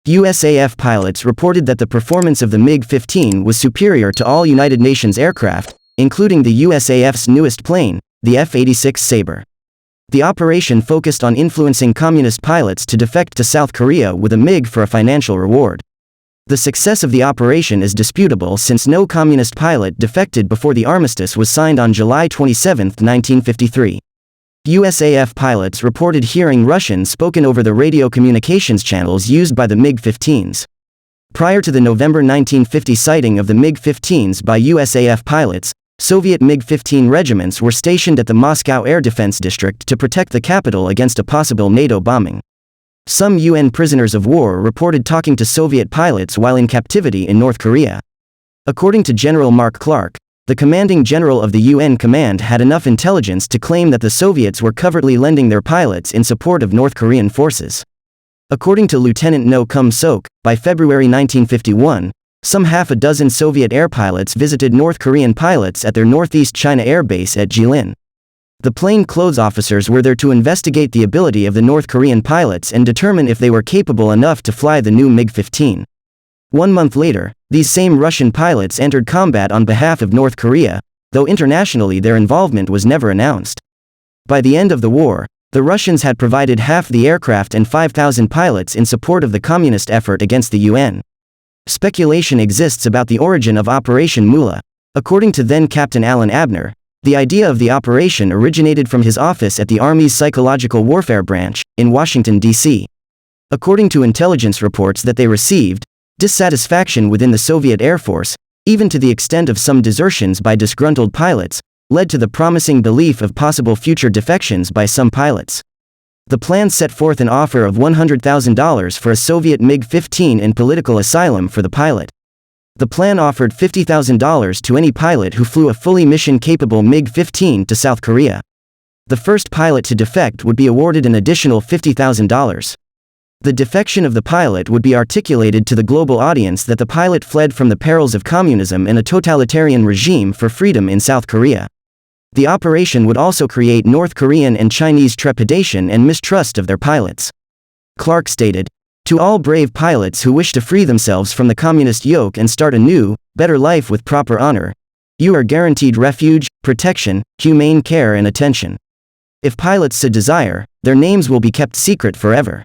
USAF pilots reported that the performance of the MiG-15 was superior to all United Nations aircraft, including the USAF's newest plane, the F-86 Sabre. The operation focused on influencing communist pilots to defect to South Korea with a MiG for a financial reward. The success of the operation is disputable since no communist pilot defected before the armistice was signed on July 27, 1953. USAF pilots reported hearing Russian spoken over the radio communications channels used by the MiG-15s. Prior to the November 1950 sighting of the MiG-15s by USAF pilots, Soviet MiG-15 regiments were stationed at the Moscow Air Defense District to protect the capital against a possible NATO bombing. Some UN prisoners of war reported talking to Soviet pilots while in captivity in North Korea. According to General Mark Clark, the commanding general of the UN command had enough intelligence to claim that the Soviets were covertly lending their pilots in support of North Korean forces. According to Lieutenant No Kum-sok, by February 1951, some half a dozen Soviet air pilots visited North Korean pilots at their Northeast China Air Base at Jilin. The plainclothes officers were there to investigate the ability of the North Korean pilots and determine if they were capable enough to fly the new MiG-15. 1 month later, these same Russian pilots entered combat on behalf of North Korea, though internationally their involvement was never announced. By the end of the war, the Russians had provided half the aircraft and 5,000 pilots in support of the communist effort against the UN. Speculation exists about the origin of Operation Moolah. According to then-Captain Alan Abner, the idea of the operation originated from his office at the Army's Psychological Warfare Branch, in Washington, D.C. According to intelligence reports that they received, dissatisfaction within the Soviet Air Force, even to the extent of some desertions by disgruntled pilots, led to the promising belief of possible future defections by some pilots. The plan set forth an offer of $100,000 for a Soviet MiG-15 and political asylum for the pilot. The plan offered $50,000 to any pilot who flew a fully mission-capable MiG-15 to South Korea. The first pilot to defect would be awarded an additional $50,000. The defection of the pilot would be articulated to the global audience that the pilot fled from the perils of communism and a totalitarian regime for freedom in South Korea. The operation would also create North Korean and Chinese trepidation and mistrust of their pilots. Clark stated, "To all brave pilots who wish to free themselves from the communist yoke and start a new, better life with proper honor, you are guaranteed refuge, protection, humane care and attention. If pilots so desire, their names will be kept secret forever."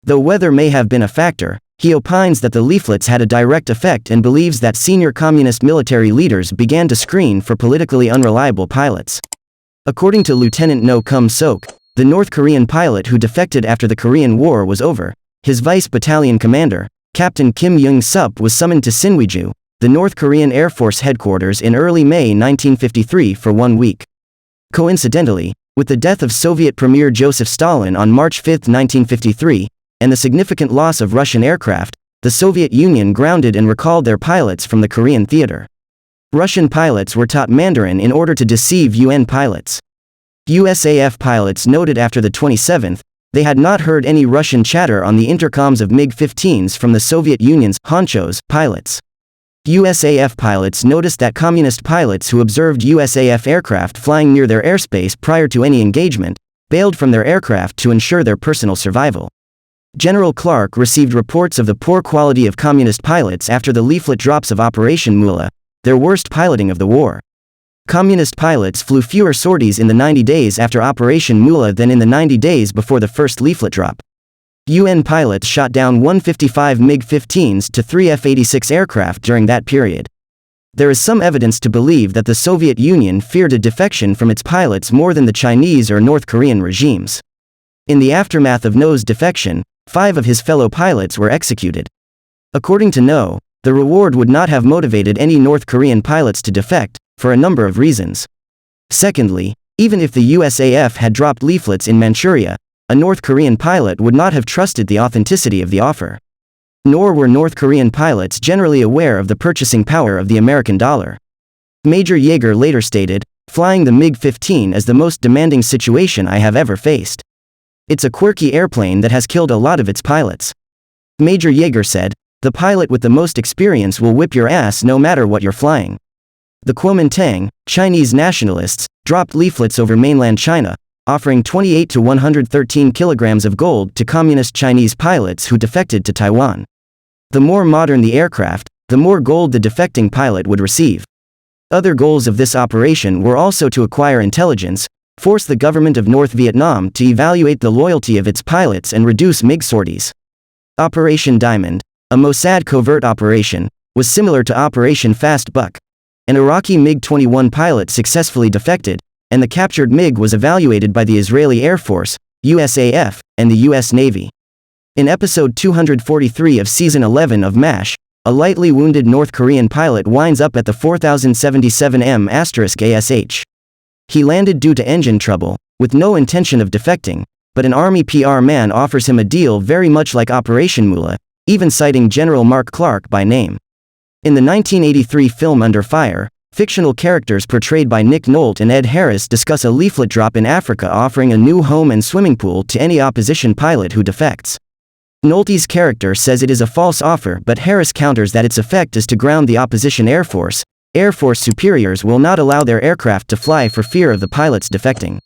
Though weather may have been a factor, he opines that the leaflets had a direct effect and believes that senior communist military leaders began to screen for politically unreliable pilots. According to Lieutenant No Kum-sok, the North Korean pilot who defected after the Korean War was over, his vice battalion commander, Captain Kim Young-sup, was summoned to Sinwiju, the North Korean Air Force headquarters in early May 1953 for 1 week. Coincidentally, with the death of Soviet Premier Joseph Stalin on March 5, 1953, and the significant loss of Russian aircraft, the Soviet Union grounded and recalled their pilots from the Korean theater. Russian pilots were taught Mandarin in order to deceive UN pilots. USAF pilots noted after the 27th, they had not heard any Russian chatter on the intercoms of MiG-15s from the Soviet Union's honchos pilots. USAF pilots noticed that communist pilots who observed USAF aircraft flying near their airspace prior to any engagement, bailed from their aircraft to ensure their personal survival. General Clark received reports of the poor quality of communist pilots after the leaflet drops of Operation Moolah, their worst piloting of the war. Communist pilots flew fewer sorties in the 90 days after Operation Moolah than in the 90 days before the first leaflet drop. UN pilots shot down 155 MiG-15s to 3 F-86 aircraft during that period. There is some evidence to believe that the Soviet Union feared a defection from its pilots more than the Chinese or North Korean regimes. In the aftermath of No's defection, 5 of his fellow pilots were executed. According to No, the reward would not have motivated any North Korean pilots to defect, for a number of reasons. Secondly, even if the USAF had dropped leaflets in Manchuria, a North Korean pilot would not have trusted the authenticity of the offer. Nor were North Korean pilots generally aware of the purchasing power of the American dollar. Major Yeager later stated, "Flying the MiG-15 is the most demanding situation I have ever faced. It's a quirky airplane that has killed a lot of its pilots." Major Yeager said, "The pilot with the most experience will whip your ass no matter what you're flying." The Kuomintang, Chinese nationalists, dropped leaflets over mainland China, offering 28 to 113 kilograms of gold to communist Chinese pilots who defected to Taiwan. The more modern the aircraft, the more gold the defecting pilot would receive. Other goals of this operation were also to acquire intelligence, force the government of North Vietnam to evaluate the loyalty of its pilots and reduce MiG sorties. Operation Diamond, a Mossad covert operation, was similar to Operation Fast Buck. An Iraqi MiG-21 pilot successfully defected, and the captured MiG was evaluated by the Israeli Air Force, USAF, and the U.S. Navy. In episode 243 of Season 11 of MASH, a lightly wounded North Korean pilot winds up at the 4077M*ASH. He landed due to engine trouble, with no intention of defecting, but an Army PR man offers him a deal very much like Operation Moolah, even citing General Mark Clark by name. In the 1983 film Under Fire, fictional characters portrayed by Nick Nolte and Ed Harris discuss a leaflet drop in Africa offering a new home and swimming pool to any opposition pilot who defects. Nolte's character says it is a false offer, but Harris counters that its effect is to ground the opposition Air Force. Air Force superiors will not allow their aircraft to fly for fear of the pilots defecting.